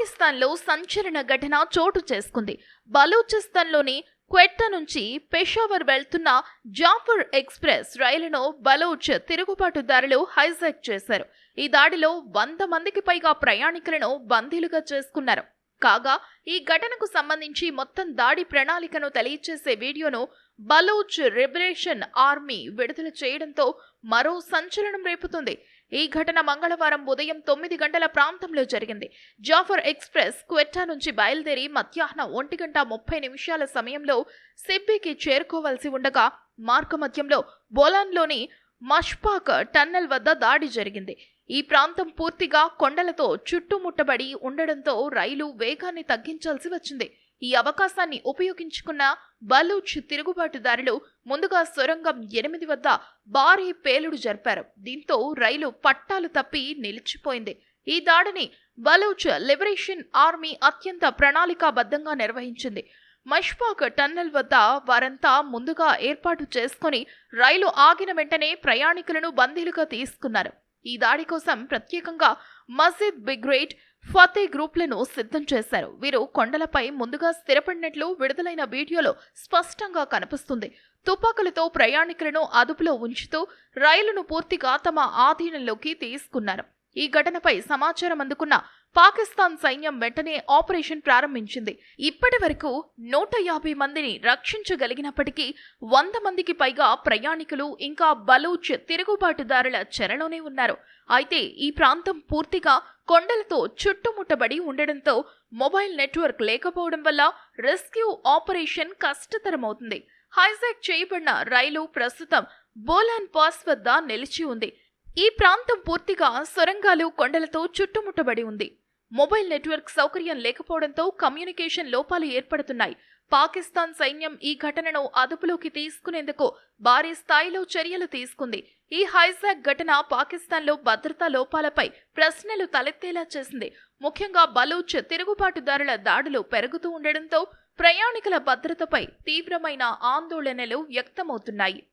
పాకిస్తాన్లో సంచలన ఘటన చోటు చేసుకుంది. బలూచిస్తాన్లోని క్వెట్టా నుంచి పెషావర్ వెళ్తున్న జాఫర్ ఎక్స్ప్రెస్ రైలును బలూచ్ తిరుగుబాటుదారులు హైజాక్ చేశారు. ఈ దాడిలో 100 మందికి పైగా ప్రయాణికులను బందీలుగా చేసుకున్నారు. కాగా ఈ ఘటనకు సంబంధించి మొత్తం దాడి ప్రణాళికను తెలియచేసే వీడియోను బలూచ్ లిబరేషన్ ఆర్మీ విడుదల చేయడంతో మరో సంచలనం రేపుతుంది. ఈ ఘటన మంగళవారం ఉదయం 9 గంటల ప్రాంతంలో జరిగింది. జాఫర్ ఎక్స్ప్రెస్ క్వెట్టా నుంచి బయలుదేరి మధ్యాహ్నం 1:30 సమయంలో సిబ్బీకి చేరుకోవాల్సి ఉండగా మార్గమధ్యంలో బోలాన్లోని మష్పాక్ టన్నెల్ వద్ద దాడి జరిగింది. ఈ ప్రాంతం పూర్తిగా కొండలతో చుట్టుముట్టబడి ఉండడంతో రైలు వేగాన్ని తగ్గించాల్సి వచ్చింది. ఈ అవకాశాన్ని ఉపయోగించుకున్న బలూచ్ తిరుగుబాటుదారులు ముందుగా సొరంగం 8 వద్ద భారీ పేలుడు జరిపారు. దీంతో రైలు పట్టాలు తప్పి నిలిచిపోయింది. ఈ దాడిని బలూచ్ లిబరేషన్ ఆర్మీ అత్యంత ప్రణాళికాబద్ధంగా నిర్వహించింది. మష్పాక్ టన్నెల్ వద్ద వారంతా ముందుగా ఏర్పాటు చేసుకుని రైలు ఆగిన వెంటనే ప్రయాణికులను బందీలుగా తీసుకున్నారు. ఈ దాడి కోసం ప్రత్యేకంగా మజిద్ బ్రిగేడ్ ఫతే గ్రూప్లను సిద్ధం చేశారు. వీరు కొండలపై ముందుగా స్థిరపడినట్లు విడుదలైన వీడియోలో స్పష్టంగా కనిపిస్తుంది. తుపాకులతో ప్రయాణికులను అదుపులో ఉంచుతూ రైలును పూర్తిగా తమ ఆధీనంలోకి తీసుకున్నారు. ఈ ఘటనపై సమాచారం అందుకున్న పాకిస్తాన్ సైన్యం వెంటనే ఆపరేషన్ ప్రారంభించింది. ఇప్పటి వరకు 150 మందిని రక్షించగలిగినప్పటికీ 100 మందికి పైగా ప్రయాణికులు ఇంకా బలూచ్ తిరుగుబాటుదారుల చెరలోనే ఉన్నారు. అయితే ఈ ప్రాంతం పూర్తిగా కొండలతో చుట్టుముట్టబడి ఉండడంతో మొబైల్ నెట్వర్క్ లేకపోవడం వల్ల రెస్క్యూ ఆపరేషన్ కష్టతరమవుతుంది. హైజాక్ చేయబడిన రైలు ప్రస్తుతం బోలాన్ పాస్ వద్ద నిలిచి ఉంది. ఈ ప్రాంతం పూర్తిగా సొరంగాలు కొండలతో చుట్టుముట్టబడి ఉంది. మొబైల్ నెట్వర్క్ సౌకర్యం లేకపోవడంతో కమ్యూనికేషన్ లోపాలు ఏర్పడుతున్నాయి. పాకిస్తాన్ సైన్యం ఈ ఘటనను అదుపులోకి తీసుకునేందుకు భారీ స్థాయిలో చర్యలు తీసుకుంది. ఈ హైజాక్ ఘటన పాకిస్తాన్లో భద్రతా లోపాలపై ప్రశ్నలు తలెత్తేలా చేసింది. ముఖ్యంగా బలూచ్ తిరుగుబాటుదారుల దాడులు పెరుగుతూ ఉండడంతో ప్రయాణికుల భద్రతపై తీవ్రమైన ఆందోళనలు వ్యక్తమవుతున్నాయి.